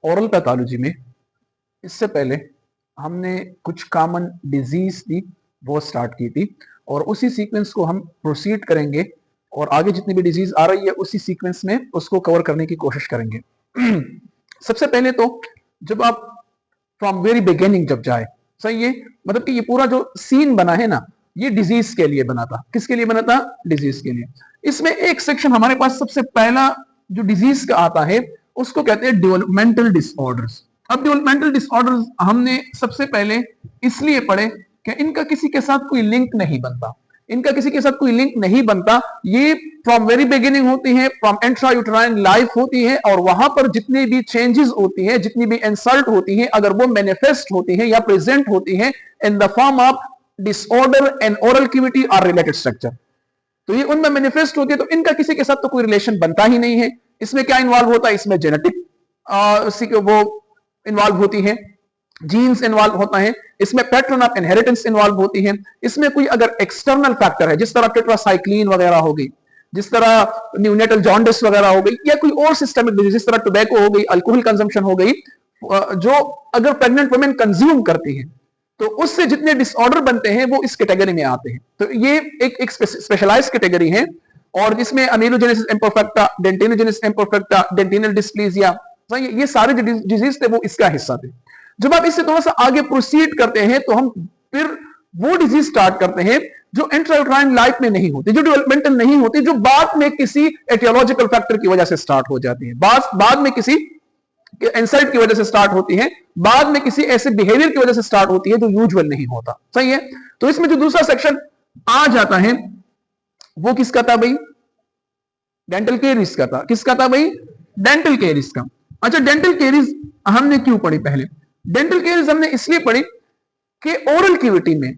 Oral pathology में इससे पहले हमने कुछ कॉमन डिजीज थी वो स्टार्ट की थी, और उसी सीक्वेंस को हम प्रोसीड करेंगे और आगे जितनी भी डिजीज आ रही है उसी सीक्वेंस में उसको कवर करने की कोशिश करेंगे। सबसे पहले तो जब आप फ्रॉम वेरी बिगिनिंग जब जाए, सही है, मतलब कि ये पूरा जो सीन बना है ना, ये डिजीज के लिए बना था। किसके लिए बना था? डिजीज के लिए। इसमें एक सेक्शन हमारे पास सबसे पहला जो डिजीज का आता है उसको कहते हैं डेवलपमेंटल डिसऑर्डर्स। अब डेवलपमेंटल डिसऑर्डर्स हमने सबसे पहले इसलिए पढ़े कि इनका किसी के साथ कोई लिंक नहीं बनता, इनका किसी के साथ कोई लिंक नहीं बनता। ये फ्रॉम वेरी बिगिनिंग होती है, फ्रॉम इंट्रायूट्राइन लाइफ होती है, और वहां पर जितनी भी चेंजेस होती है, जितनी भी इंसल्ट होती है, अगर वो मैनिफेस्ट होती है या प्रेजेंट होती है in the form of disorder and oral cavity और रिलेटेड स्ट्रक्चर, तो ये उनमें मैनिफेस्ट होती है, तो इनका किसी के साथ तो कोई रिलेशन बनता ही नहीं है। इसमें क्या इन्वॉल्व होता है? इसमें जेनेटिक वो इन्वॉल्व होती है, जीन्स इन्वॉल्व होता है, इसमें पैटर्न ऑफ इनहेरिटेंस इन्वॉल्व होती है, इसमें कोई अगर एक्सटर्नल फैक्टर है जिस तरह टेट्रासाइक्लिन वगैरह हो गई, जिस तरह न्यूनेटल जॉन्डिस वगैरह हो गई, या कोई और सिस्टमिक डिजीज जिस तरह टोबैको हो गई, अल्कोहल कंजम्पशन हो गई, जो अगर प्रेग्नेंट वुमेन कंज्यूम करती है तो उससे जितने डिसऑर्डर बनते हैं वो इस कैटेगरी में आते हैं। तो ये एक स्पेशलाइज्ड कैटेगरी है, और जिसमें अमीलोजेनेसिस इम्परफेक्टा, डेंटिनोजेनेसिस इम्परफेक्टा, डेंटिनल डिस्प्लेसिया, ये सारे जो डिजीज थे वो इसका हिस्सा थे। जब आप इससे थोड़ा सा आगे प्रोसीड करते हैं तो हम फिर वो डिजीज स्टार्ट करते हैं जो इंट्रायूट्राइन लाइफ में नहीं होती, जो डेवलपमेंटल नहीं होती, जो बाद में किसी एटियोलॉजिकल फैक्टर की वजह से स्टार्ट हो जाती है, बाद में किसी इंसल्ट की वजह से स्टार्ट होती है, बाद में किसी ऐसे बिहेवियर की वजह से स्टार्ट होती है जो यूजुअल नहीं होता। सही है। तो इसमें जो दूसरा सेक्शन आ जाता है वो किसका था भाई? डेंटल केरीज का था। किसका था भाई? डेंटल केरीज का। अच्छा, डेंटल केरीज हमने क्यों पढ़ी? पहले डेंटल केरीज हमने इसलिए पढ़ी कि ओरल कैविटी में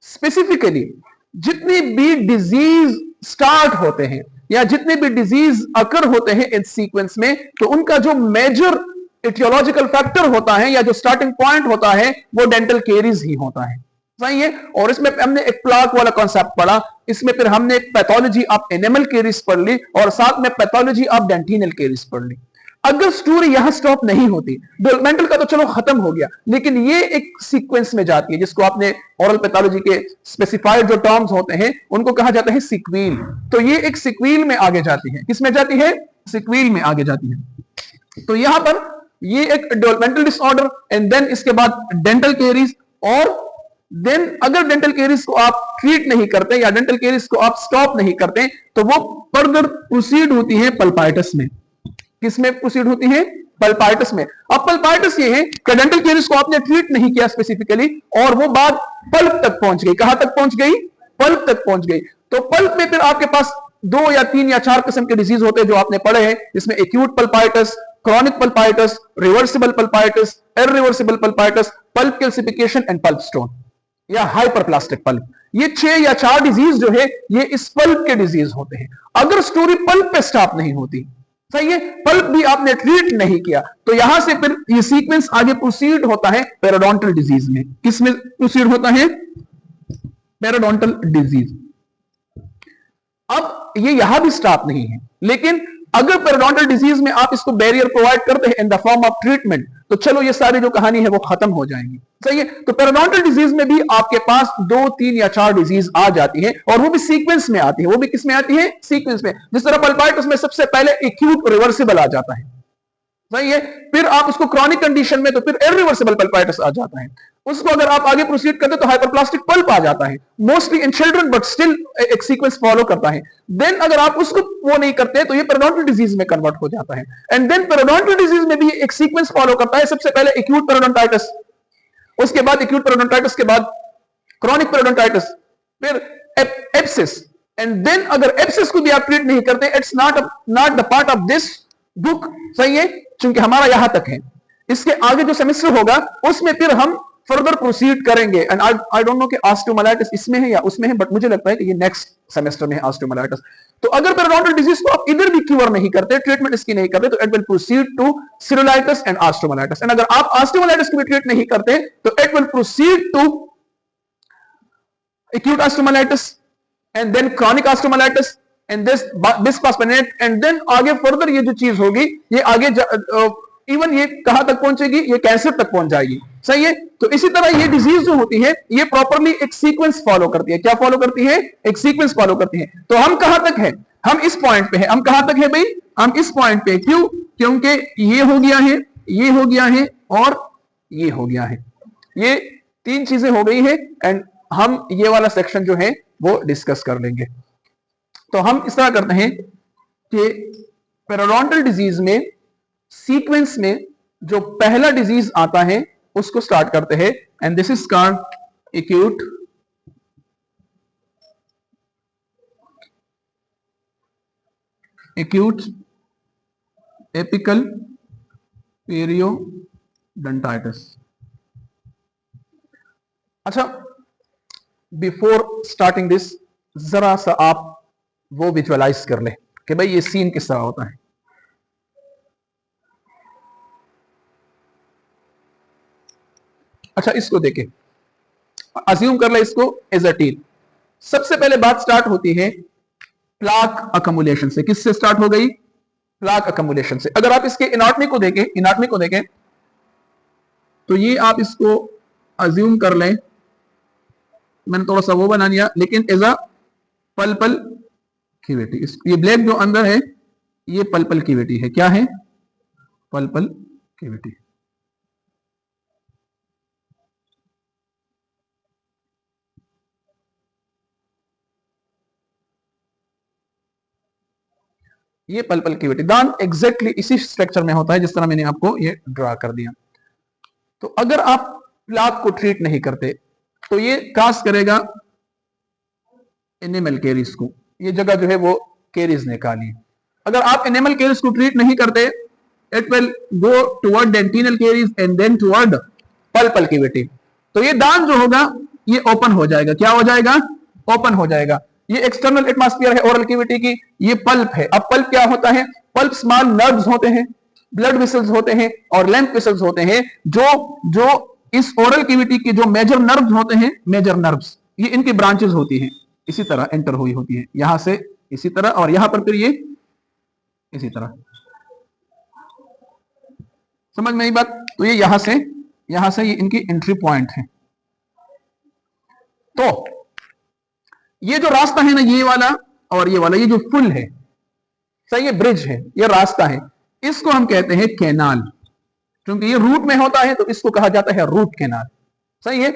स्पेसिफिकली जितनी भी डिजीज स्टार्ट होते हैं या जितने भी डिजीज अकर होते हैं इस सीक्वेंस में, तो उनका जो मेजर एटियोलॉजिकल फैक्टर होता है या जो स्टार्टिंग पॉइंट होता है वो डेंटल केरीज ही होता है। सही है। और इसमें हमने एक प्लाक वाला कॉन्सेप्ट पढ़ा, इसमें फिर हमने पैथोलॉजी ऑफ एनिमल केरीज पढ़ ली, और साथ में पैथोलॉजी ऑफ डेंटिनल केरीज पढ़ ली। अगर स्टोरी यहां स्टॉप नहीं होती, डेवलपमेंटल का तो चलो खत्म हो गया, लेकिन ये एक सीक्वेंस में जाती है जिसको आपने ओरल पैथोलॉजी के स्पेसिफाइड जो टर्म्स होते हैं उनको कहा जाता है सिक्वील। तो ये एक सिक्वील में आगे जाती है। किसमें जाती है? सिक्वील में आगे जाती है। तो यहां पर ये एक डेवलपमेंटल डिसऑर्डर, एंड देन इसके बाद डेंटल केरीज, और देन अगर डेंटल केरीज को आप ट्रीट नहीं करते या डेंटल केरीज को आप स्टॉप नहीं करते तो वो फर्दर प्रोसीड होती है पल्पाइटिस में। किसमें प्रोसीड होती है? पल्पाइटिस में। अब पल्पाइटिस ये है कि डेंटल केरीज को आपने ट्रीट नहीं किया स्पेसिफिकली, और वो बात पल्प तक पहुंच गई। कहां तक पहुंच गई? पल्प तक पहुंच गई। तो पल्प में फिर आपके पास 2 या 3 या 4 किस्म के डिजीज होते हैं जो आपने पढ़े हैं, जिसमें acute pulpitis, chronic pulpitis, reversible pulpitis, irreversible pulpitis, pulp calcification and pulp stone या हाइपरप्लास्टिक पल्प। ये 6 या 4 डिजीज जो है ये इस पल्प के डिजीज होते हैं। अगर स्टोरी पल्प पे स्टॉप नहीं होती, सही है, पल्प भी आपने ट्रीट नहीं किया, तो यहां से फिर ये सीक्वेंस आगे प्रोसीड होता है पेरोडोंटल डिजीज में। किसमें प्रोसीड होता है? पेरोडोंटल डिजीज। अब ये यहां भी स्टॉप नहीं है, लेकिन अगर पेरोडोंटल डिजीज में आप इसको बैरियर प्रोवाइड करते हैं in the form of treatment, तो चलो ये सारी जो कहानी है वो खत्म हो जाएंगी। सही है। तो पेरोडोंटल डिजीज में भी आपके पास 2, 3 या 4 डिजीज आ जाती है, और वो भी सीक्वेंस में आती है। वो भी किस में आती है? सीक्वेंस में। जिस तरह पल्पाइटिस में सबसे पहले एक्यूट रिवर्सिबल आ जाता है, सही है, फिर आप उसको क्रॉनिक कंडीशन में तो फिर इरिवर्सिबल पल्पाइटिस आ जाता है, उसको अगर आप आगे प्रोसीड करते तो हाइपरप्लास्टिक पल्प आ जाता है, mostly in children but still एक सीक्वेंस फॉलो करता है। देन अगर आप उसको वो नहीं करते तो ये पेरोडोंटल डिजीज में कन्वर्ट हो जाता है, एंड देन पेरोडोंटल डिजीज में भी एक सीक्वेंस फॉलो करता है। सबसे पहले एक्यूट पेरोडोंटाइटिस, उसके बाद एक्यूट पेरोडोंटाइटिस के बाद क्रॉनिक पेरोडोंटाइटिस, फिर एप्सिस, एंड देन अगर एप्सिस को भी आप ट्रीट नहीं करते, it's not the part of this book. सही है, क्योंकि हमारा यहां तक है। इसके आगे जो सेमेस्टर होगा उसमें फिर हम फर्दर प्रोसीड करेंगे, एंड आई डोंट नो कि ऑस्टियोमाइलाइटिस इसमें है या उसमें है, बट मुझे लगता है कि ये नेक्स्ट सेमेस्टर में है ऑस्टियोमाइलाइटिस। तो अगर पेरोडोंटल डिजीज को आप इधर भी क्योर नहीं करते, ट्रीटमेंट इसकी नहीं करते, तो it will proceed to cellulitis and osteomyelitis, and अगर आप ऑस्टियोमाइलाइटिस को भी ट्रीट नहीं करते तो it will proceed to acute osteomyelitis and then chronic osteomyelitis and this bisphosphonates, and then आगे फर्दर ये जो चीज होगी ये आगे इवन ये कहां तक पहुंचेगी, ये कैंसर तक पहुंच जाएगी। सही है। तो इसी तरह ये डिजीज जो होती है ये प्रॉपरली एक सीक्वेंस फॉलो करती है। क्या फॉलो करती है? एक सीक्वेंस फॉलो करती है। तो हम कहां तक है? हम इस पॉइंट पे है। हम कहां तक है भाई? हम इस पॉइंट पे। क्यों? क्योंकि ये हो गया है, ये हो गया है और ये हो गया है। ये तीन चीजें हो गई है एंड हम ये वाला सेक्शन जो है वो डिस्कस कर लेंगे। तो हम इस तरह करते हैं कि पेरोडोंटल डिजीज में सीक्वेंस में जो पहला डिजीज आता है उसको स्टार्ट करते हैं and this is called acute apical periodontitis. अच्छा, बिफोर स्टार्टिंग दिस जरा सा आप वो विजुअलाइज कर ले कि भाई ये सीन किस तरह होता है। अच्छा, इसको देखें, अज्यूम कर ले इसको एज अ टीथ। सबसे पहले बात स्टार्ट होती है प्लाक अकमुलेशन से। किससे स्टार्ट हो गई? प्लाक अकमुलेशन से। अगर आप इसके एनाटॉमी को देखें तो ये आप इसको अज्यूम कर लें, मैंने थोड़ा सा वो बना लिया, लेकिन एज अ पल्पल कैविटी। ये ब्लैक जो अंदर है ये पल्पल कैविटी है। क्या है? पल्पल कैविटी। ये पल्पल कैविटी। दांत एग्जैक्टली इसी स्ट्रक्चर में होता है जिस तरह मैंने आपको ये ड्रा कर दिया। तो अगर आप प्लाक को ट्रीट नहीं करते तो ये काज करेगा एनिमल कैरीज को। ये जगह जो है वो कैरीज ने खा ली। अगर आप एनिमल कैरीज को ट्रीट नहीं करते, it will go toward dentinal caries and then toward pulpal cavity. तो ये दांत जो होगा ये ओपन हो जाएगा। क्या हो जाएगा? ओपन हो जाएगा। ये एक्सटर्नल एटमॉस्फेयर है ओरल कैविटी की, ये पल्प है। अब पल्प क्या होता है? पल्प स्मॉल नर्व्स होते हैं, ब्लड वेसल्स होते हैं और लैंप वेसल्स होते हैं जो इस ओरल कैविटी के जो मेजर नर्व्स होते हैं, मेजर नर्व्स, ये इनकी ब्रांचेस होती हैं, इसी तरह एंटर हुई होती है यहां से इसी तरह, और यहां पर फिर ये इसी तरह। समझ में आई बात? तो ये यहां से ये इनकी एंट्री पॉइंट है। तो ये जो रास्ता है ना, ये वाला और ये वाला, ये जो फुल है, सही है, ब्रिज है, ये रास्ता है, इसको हम कहते हैं कैनाल। क्योंकि ये रूट में होता है तो इसको कहा जाता है रूट कैनाल। सही है।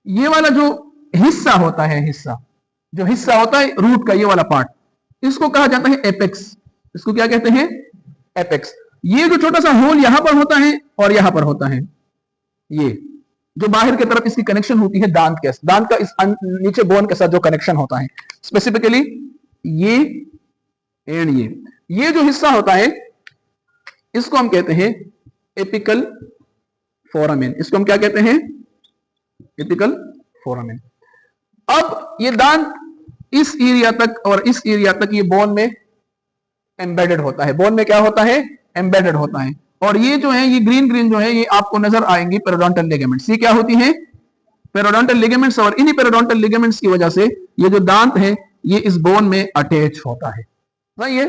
ये वाला जो हिस्सा होता है, जो हिस्सा होता है रूट का, ये वाला पार्ट, इसको कहा जाता है एपेक्स। इसको क्या कहते हैं? एपेक्स। ये जो छोटा सा होल यहां पर होता है और यहां पर होता है, ये जो बाहर की तरफ इसकी कनेक्शन होती है दांत का इस नीचे बोन के साथ जो कनेक्शन होता है, स्पेसिफिकली ये एंड ये जो हिस्सा होता है इसको हम कहते हैं एपिकल फोरामेन। इसको हम क्या कहते हैं? Apical foramen. अब ये दांत इस एरिया तक और इस एरिया तक ये बोन में एम्बेडेड होता है। बोन में क्या होता है? एम्बेडेड होता है। और ये जो है, ये ग्रीन जो है, ये आपको नजर आएंगी पेरियोडोंटल लिगामेंट्स। ये क्या होती हैं? Periodontal ligaments. और इन्हीं पेरियोडोंटल लिगामेंट्स की वजह से ये जो दांत है ये इस बोन में अटैच होता है। सही है।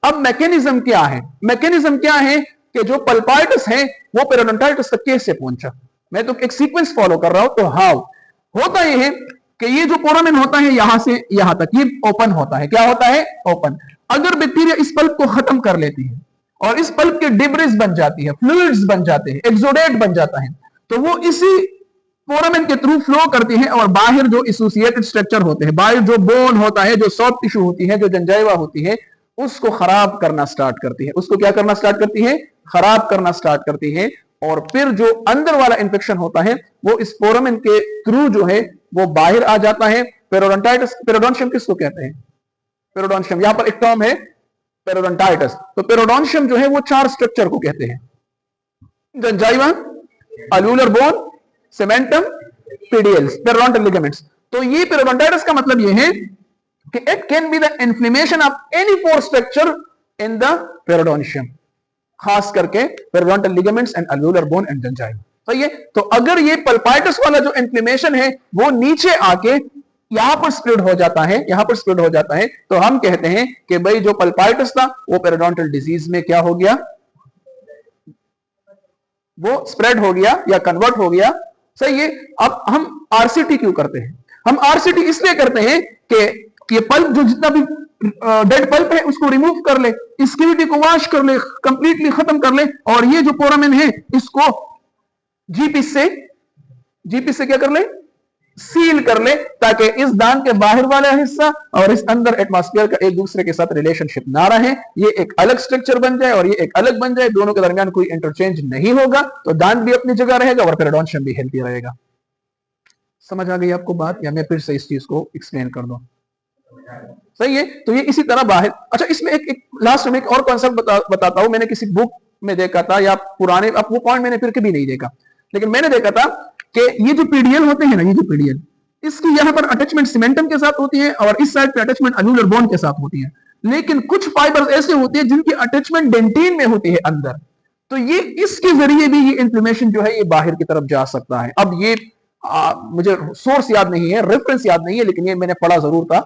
अब मैकेनिज्म क्या है? मैकेनिज्म क्या है कि जो पल्पाइटिस है वो पेरियोडोंटाइटिस तक कैसे पहुंचा? मैं तो एक सीक्वेंस फॉलो कर रहा हूं। तो हाउ होता ये है कि ये जो फोरामेन होता है यहां से यहां तक ये ओपन होता है। क्या होता है? ओपन। अगर बैक्टीरिया इस पल्प को खत्म कर लेती है और इस पल्प के डिब्रिज बन जाती है, फ्लूइड्स बन जाते हैं, एक्सोडेट बन जाता है, तो वो इसी फोरामेन के थ्रू फ्लो करती है और बाहर जो एसोसिएटेड स्ट्रक्चर होते हैं, बाहर जो बोन होता है, जो सॉफ्ट टिश्यू होती है, जो जंजाइवा होती है, उसको खराब करना स्टार्ट करती है। उसको क्या करना स्टार्ट करती है? खराब करना स्टार्ट करती है। और फिर जो अंदर वाला इंफेक्शन होता है वो इस फोरामेन के थ्रू जो है वो बाहर आ जाता है। पेरियोडोंटाइटिस, पेरियोडोंशियम किसको कहते हैं? पेरियोडोंशियम, यहां पर एक टर्म है पेरियोडोंटाइटिस। तो पेरियोडोंशियम जो है वो 4 स्ट्रक्चर को कहते हैं: जंजाइवा, अल्वुलर बोन, सेमेंटम, पीडियल्स, पेरियोडोंटल लिगामेंट्स। तो ये पेरियोडोंटाइटिस का मतलब ये है कि it can be the inflammation of any 4 structure in the periodontium, खास करके periodontal ligaments and alveolar bone and gingiva. सही है। तो अगर ये पल्पाइटिस वाला जो इन्फ्लेमेशन है वो नीचे आके यहां पर स्प्रेड हो जाता है, यहां पर स्प्रेड हो जाता है, तो हम कहते हैं कि भाई जो पल्पाइटिस था वो पेरियोडोंटल डिजीज में क्या हो गया? वो स्प्रेड हो गया या कन्वर्ट हो गया, सही है। अब हम आरसीटी क्यों करते हैं? हम आरसीटी इसलिए करते हैं कि ये पल्प जो जितना भी डेड पल्प है उसको रिमूव कर ले, स्किविटी को वॉश कर ले, कंप्लीटली खत्म कर ले, और ये जो पोरामेन है इसको जीपी से क्या कर ले, सील कर ले, ताकि इस दान के बाहर वाला हिस्सा और इस अंदर एटमॉस्फेयर का एक दूसरे के साथ रिलेशनशिप ना रहे, ये एक अलग स्ट्रक्चर बन जाए और ये एक अलग बन जाए, दोनों के दरमियान कोई इंटरचेंज नहीं होगा, तो दान भी अपनी जगह रहेगा और पेरिडोन्शियम भी हेल्थी रहेगा। समझ आ गई आपको बात, या मैं फिर से इस चीज को एक्सप्लेन कर दूं? सही है। तो ये इसी तरह बाहर, अच्छा इसमें एक लास्ट में एक और कॉन्सेप्ट बताता हूं। मैंने किसी बुक में देखा था या पुराने, अब वो पॉइंट मैंने फिर कभी नहीं देखा, लेकिन मैंने देखा था कि ये जो पीडीएल होते हैं ना, ये जो पीडीएल, इसकी यहां पर अटैचमेंट सीमेंटम के साथ होती है और इस साइड पे अटैचमेंट अन्युलर बोन के साथ होती है, लेकिन कुछ फाइबर्स ऐसे होते हैं जिनकी अटैचमेंट डेंटिन में होती है अंदर, तो ये इसके जरिए भी ये इंफ्लेमेशन जो है ये बाहर की तरफ जा सकता है। अब ये मुझे सोर्स याद नहीं है, रेफरेंस याद नहीं है, लेकिन ये मैंने पढ़ा जरूर था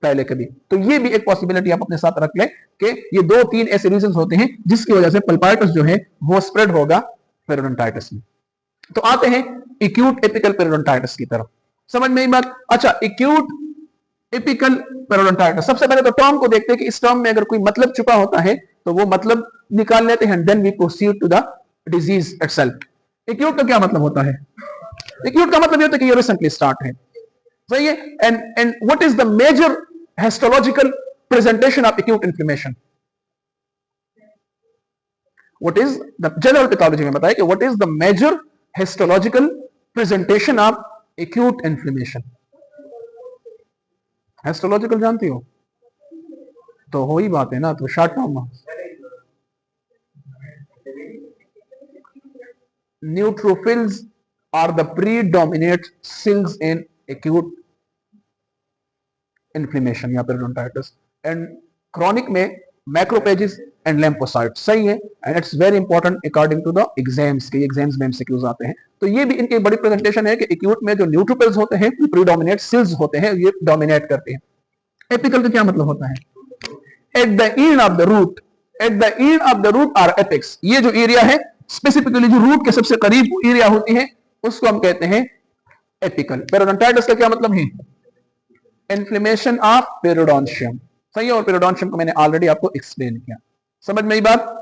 पहले कभी। तो ये भी एक पॉसिबिलिटी आप अपने साथ रख लें कि ये 2-3 ऐसे रीजंस होते हैं जिसकी वजह से पल्पाइटिस जो है वो स्प्रेड होगा पेरिडोन्टाइटिस में। तो आते हैं एक्यूट एपिकल पेरिडोन्टाइटिस की तरफ। समझ में आई बात? अच्छा, एक्यूट एपिकल पेरिडोन्टाइटिस, सबसे पहले तो टर्म को देखते हैं कि इस टर्म में अगर कोई मतलब छुपा होता है तो वो मतलब निकाल लेते हैं, then we proceed to the disease itself. Acute का क्या मतलब होता है? एक्यूट का मतलब ये होता है कि ये रिसेंटली स्टार्ट है, सही है। And what is the major histological presentation of acute inflammation? What is the general pathology में बताया कि what is the major histological presentation of acute inflammation? histological जानती हो? तो हो ही बात है ना, तो शॉर्ट फॉर्म में neutrophils are the predominant cells in acute inflammation या पेरिडोन्टाइटिस, एंड क्रोनिक में मैक्रोपेजेस एंड लिम्फोसाइट्स, सही है। And it's very important according to the exams के, एग्जाम्स में एमसीक्यूज आते हैं, तो ये भी इनकी बड़ी प्रेजेंटेशन है कि एक्यूट में जो न्यूट्रोफिल्स होते हैं, प्रीडोमिनेट सेल्स होते हैं, ये डोमिनेट करते हैं। एपिकल का क्या मतलब होता है? At the end of the root, at the end of the root or apex, ये जो एरिया है स्पेसिफिकली जो रूट के सबसे करीब एरिया होती है उसको हम कहते हैं एपिकल। पेरिडोन्टाइटिस का क्या मतलब है? इन्फ्लेमेशन ऑफ पेरिडोन्शियम, सही है। और पेरिडोन्शियम को मैंने ऑलरेडी आपको एक्सप्लेन किया। समझ में आई बात?